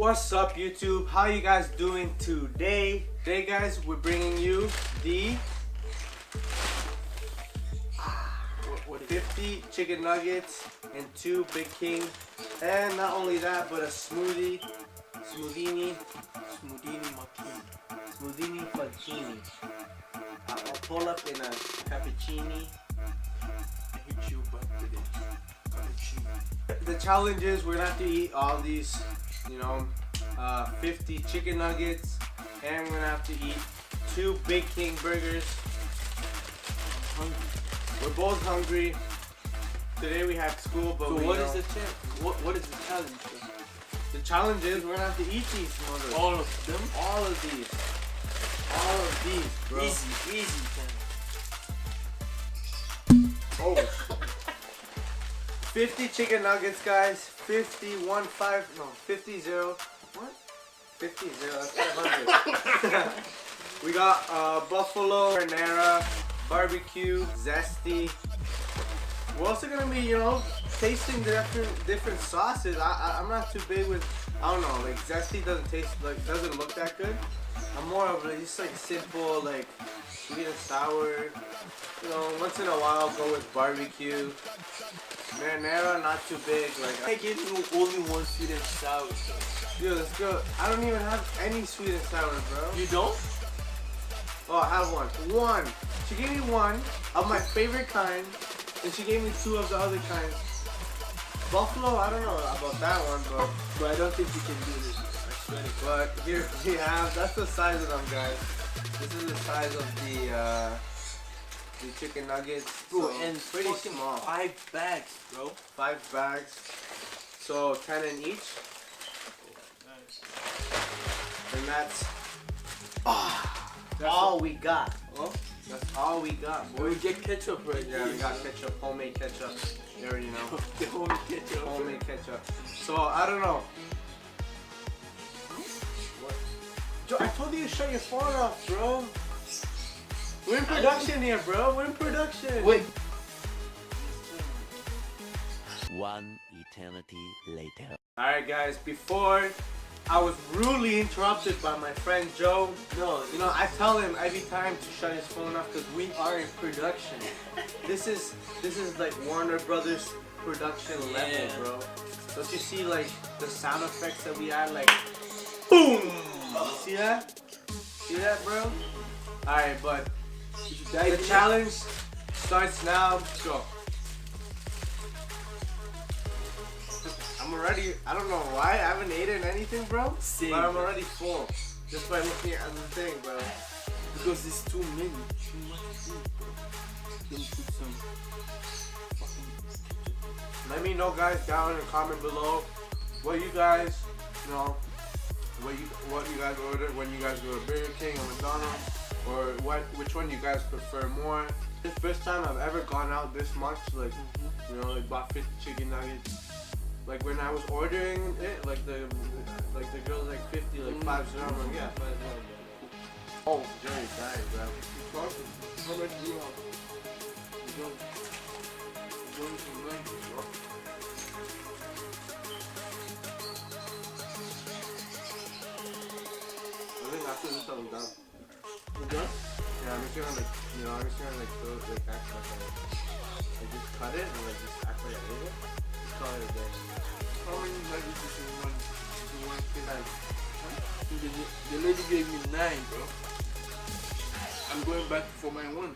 What's up, YouTube? How you guys doing today? Today, guys, we're bringing you the 50 chicken nuggets and 2 Big King, and not only that, but a smoothie facchini. I'll pull up in a cappuccini. I hit you back with it. Cappuccino. The challenge is we're gonna have to eat all these, 50 chicken nuggets, and we're gonna have to eat 2 Big King burgers. I'm hungry. We're both hungry. Today we have school, but So what is the challenge? What is the challenge? the challenge is we're gonna have to eat these mother. All of them? All of these. All of these, bro. Easy. Oh. 50 chicken nuggets, guys. 50 0. What? 50 0. That's 500. We got buffalo, marinara, barbecue, zesty. We're also gonna be, tasting the different sauces. I'm not too big with, I don't know, like zesty doesn't look that good. I'm more of just like simple, like sweet and sour. Once in a while go with barbecue. Marinara, not too big. Like I gave you only one sweet and sour. dude, let's go. I don't even have any sweet and sour, bro. You don't? Oh, I have one. One. She gave me one of my favorite kind, and she gave me 2 of the other kinds. Buffalo, I don't know about that one, But I don't think you can do this. I swear to God. but here we have. That's the size of them, guys. This is the size of the chicken nuggets. Bro, So, and pretty fucking small. 5 bags, bro. 5 bags. So 10 in each, Nice. and that's all we got. Oh? That's all we got, boy. We get ketchup right Yeah, we got ketchup, homemade ketchup. You already know. The homemade ketchup. Homemade ketchup. So I don't know. What? Joe, I told you to shut your phone off, bro. We're in production here, bro. We're in production. Wait. One eternity later. Alright, guys. Before I was rudely interrupted by my friend Joe. No, I tell him every time to shut his phone off because we are in production. This is like Warner Brothers production level, bro. Don't you see like the sound effects that we add, like boom? You see that? See that, bro? Alright, but the challenge starts now. Let's go. I'm already, I don't know why, I haven't eaten anything, bro. Same, but I'm bro. already full. Just by looking at the thing, bro. because it's too many. Too much food, bro. Then put some fucking. Let me know, guys, down in the comment below what you guys, what you guys ordered when you guys go to Burger King or McDonald's, or which one you guys prefer more. This first time I've ever gone out this much, like, like bought 50 chicken nuggets. Like when I was ordering it, like the girl's like 50, like 5 0. I'm like, yeah, 5 0. Oh, Jerry died, bro. How much do you want? You don't some lunch, bro. I think after this I'm done. You done? Yeah, I'm just gonna throw it like act like just cut it and just act like I ate it. Just call it a day. How many nuggets is in one thing? The lady gave me 9, bro. I'm going back for my one.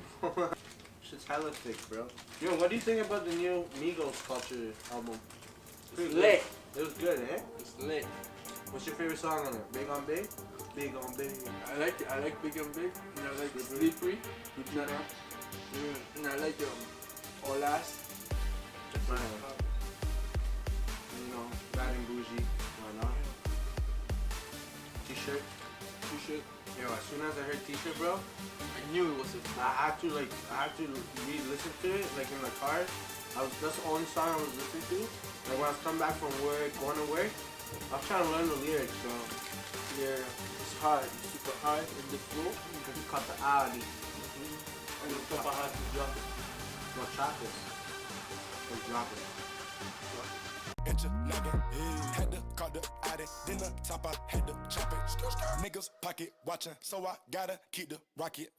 Shit's hella thick, bro. Yo, what do you think about the new Migos Culture album? It's lit. It was good, eh? It's lit. What's your favorite song on it? Big on Big? Big on Big. I like it. I like Big and Big. And I like Slippery with Nana. And I like Olas. Bad and Bougie. Why not? T-shirt. Yo, as soon as I heard T-shirt, bro, I knew it was a I had to re-listen to it, like in the car. That's the only song I was listening to. Like when I was coming back from work, going to work, I was trying to learn the lyrics, bro. Yeah, it's hard. It's super hard in the flow. Because you caught the Audi. And it's super hard to drop it. No chocolate. Or drop it. picture, Nugget. Had to call the Addy, then the top, I had to chop it. Niggas pocket watching, so I gotta keep the rocket.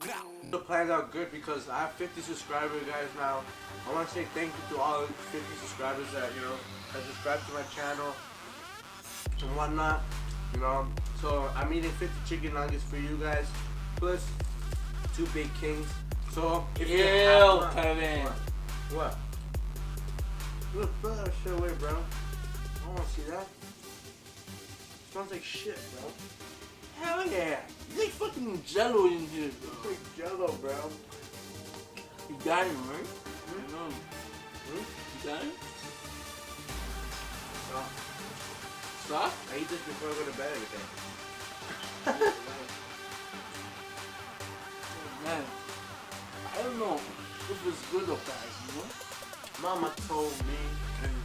The plans out good because I have 50 subscribers, guys. Now I want to say thank you to all 50 subscribers that that subscribe to my channel and whatnot. So I'm eating 50 chicken nuggets for you guys, plus 2 Big Kings. So if you have Kevin. what? Look, throw that shit away, bro. I don't want to see that. Smells like shit, bro. Hell yeah. You like fucking Jello in here, bro. It's like Jello, bro. You got him, right? No. You got him? Stop? I eat this before I go to bed every day. Man, I don't know if it's good or bad, you know? Mama told me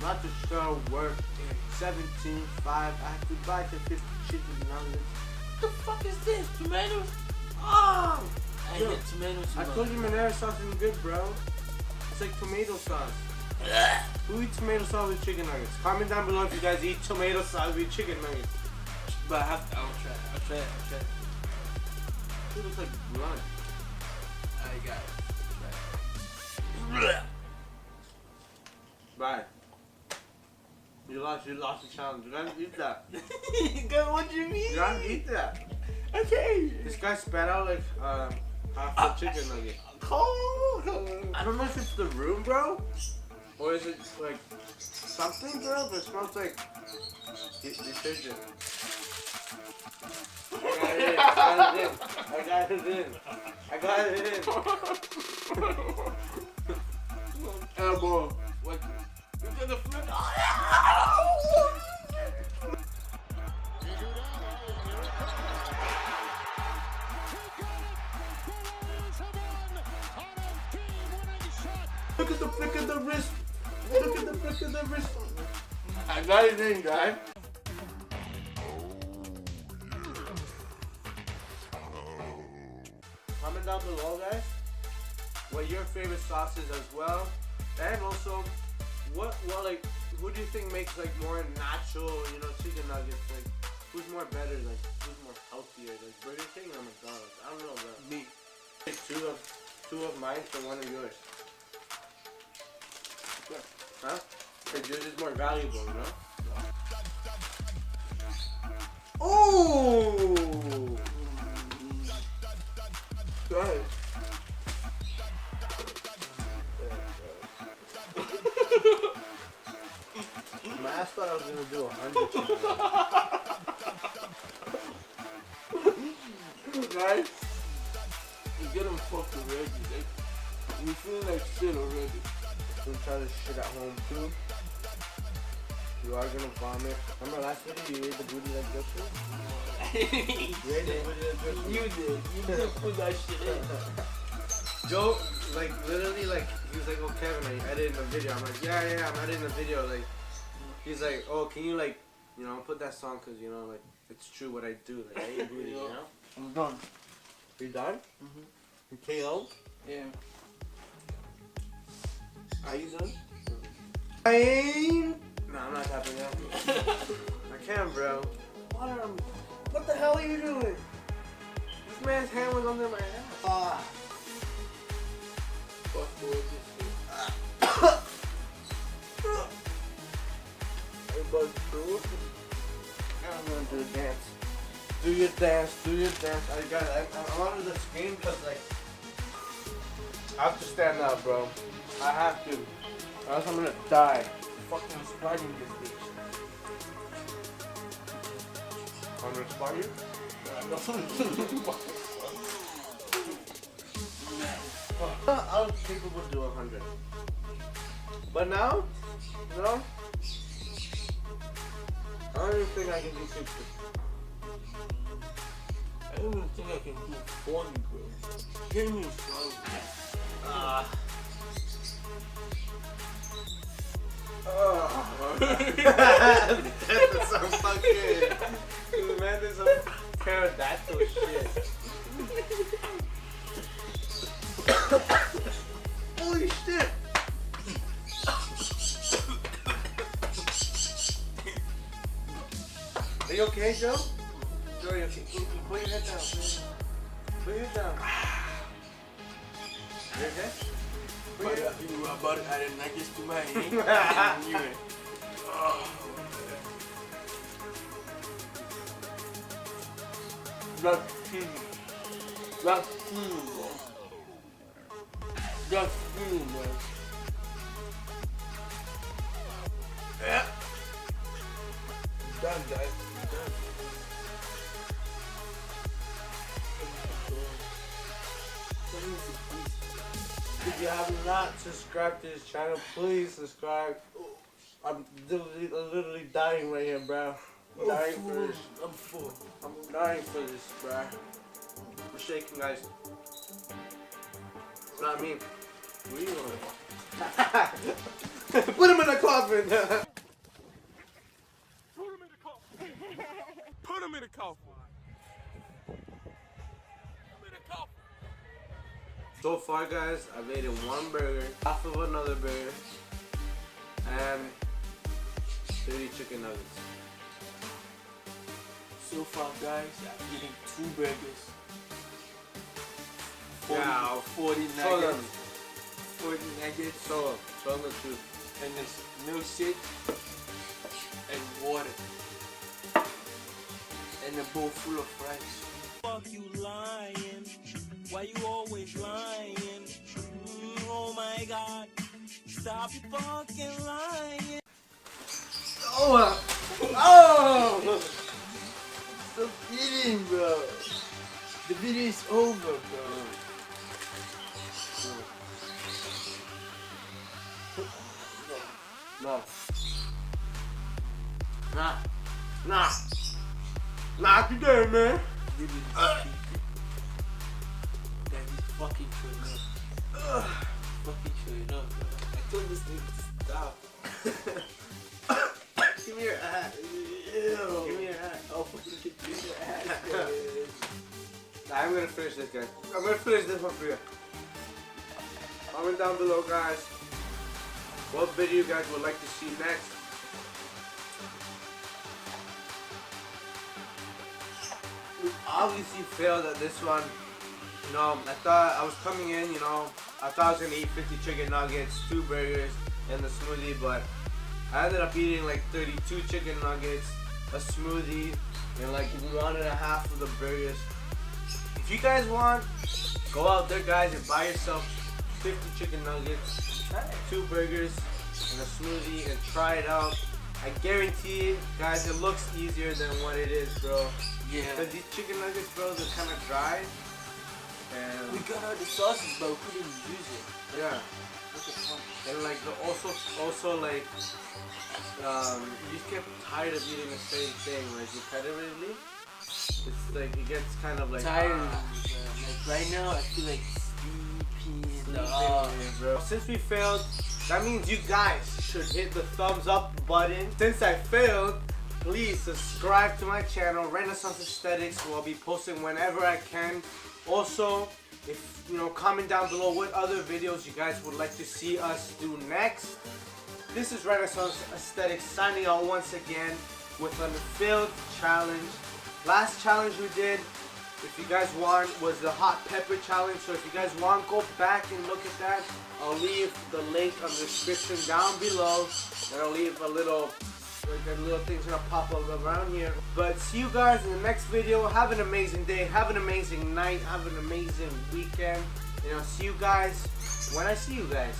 not to start work at 17:05. I have to buy the 50 chicken nuggets. What the fuck is this? Tomatoes? Oh! I Yo, hate tomatoes. I told you Monera sauce isn't good, bro. It's like tomato sauce. Who eats tomato sauce with chicken nuggets? Comment down below if you guys eat tomato sauce with chicken nuggets. But I'll try it. It looks like blood. I got it. Bye. You lost the challenge. You gotta eat that. God, what do you mean? You gotta eat that. Okay. This guy spat out like half a chicken nugget. I don't know if it's the room, bro, or is it like something, bro, but it smells like detergent. I got it in. Elbow. What? Look at the flip. Look at the flick of the wrist. Look at the flick of the wrist. I got it in, guys. Comment down below, guys, what your favorite sauce is as well, and also who do you think makes like more natural, chicken nuggets? Like, who's more better? Like, who's more healthier? Like Burger King or McDonald's? I don't know, bro. Me. Take two of mine for one of yours. Huh? Because yours is more valuable, Oh! Go ahead. I thought I was gonna do 100 tonight. Guys, you get them fucked already. We feeling like shit already. Don't try this shit at home too. You are gonna vomit. Remember last video you ate the booty like this? You ate the booty like this? You did put that shit in. Joe, like literally, like he was like, "Oh Kevin, are you editing the video?" I'm like, "Yeah, I'm editing the video." Like, he's like, "Oh, can you like, put that song? Cause like it's true what I do. Like I eat booty, I'm done. You done? You KO? Yeah. Are you done? I ain't. No, I'm not tapping that. I can't, bro. What the hell are you doing? This man's hand was under my ass. Fuck boy, I'm gonna do a dance. Do your dance. I'm under the screen because like I have to stand up, bro. I have to. Or else I'm gonna die. fucking spreading this bitch. I'm gonna spot you? I was capable to do 100. But now, no. I don't even think I can do 60. I don't even think I can do 40, bro. Give me 12. That's some fucking man, there's some pterodactyl shit. Holy shit! Joe? Joe, you put your head down, please. Put your head down. You okay? You were about to add a nuggets to my hand. You went, oh. That's food, bro. That's food, man. Yeah. Done, guys. Done. If you have not subscribed to this channel, please subscribe. I'm literally dying right here, bro. I'm dying for this. I'm full. I'm dying for this, bro. I'm shaking, guys. Not me. What are you doing? Put him in the coffin. Put him in the coffin. Put him in the coffin. So far, guys, I've eaten one burger, half of another burger, and 30 chicken nuggets. So far, guys, I'm eating 2 burgers. 40 nuggets. 40 nuggets. So the truth. And this milkshake and water. And a bowl full of fries. Fuck you lying. Why you always lying? Oh my God. Stop fucking lying. Oh! Stop eating, bro. The video is over, bro. No. Nah, you there, man. That is fucking showing up. Fucking showing up, bro. I told this nigga to stop. Give me your hat. Ew. Give me your hat. I'll fucking kick you in your ass, man. Nah, I'm gonna finish this, guys. I'm gonna finish this one for you. Comment down below, guys, what video you guys would like to see next. We obviously failed at this one. You know, I thought I was coming in, you know, I thought I was gonna eat 50 chicken nuggets, 2 burgers, and the smoothie, but I ended up eating like 32 chicken nuggets, a smoothie, and like 1.5 of the burgers. If you guys want, go out there, guys, and buy yourself 50 chicken nuggets, 2 burgers, and a smoothie, and try it out. I guarantee it, guys, it looks easier than what it is, bro. Yeah. Because these chicken nuggets, bro, they're kind of dry. And We got all the sauces, but we couldn't use it. yeah. What's the point? And like the also like you just get tired of eating the same thing like repetitively. It's like it gets kind of like Tired. Like right now, I feel like sleeping. bro. Since we failed, that means you guys should hit the thumbs up button. Since I failed, please subscribe to my channel, Renaissance Aesthetics, where I'll be posting whenever I can. Also, if you know, comment down below what other videos you guys would like to see us do next. This is Renaissance Aesthetics signing out once again with a failed challenge. Last challenge we did, if you guys want, was the hot pepper challenge. So if you guys want, go back and look at that. I'll leave the link on the description down below, and I'll leave a little thing's gonna pop up around here. But see you guys in the next video. Have an amazing day, have an amazing night, have an amazing weekend. You know, see you guys when I see you guys.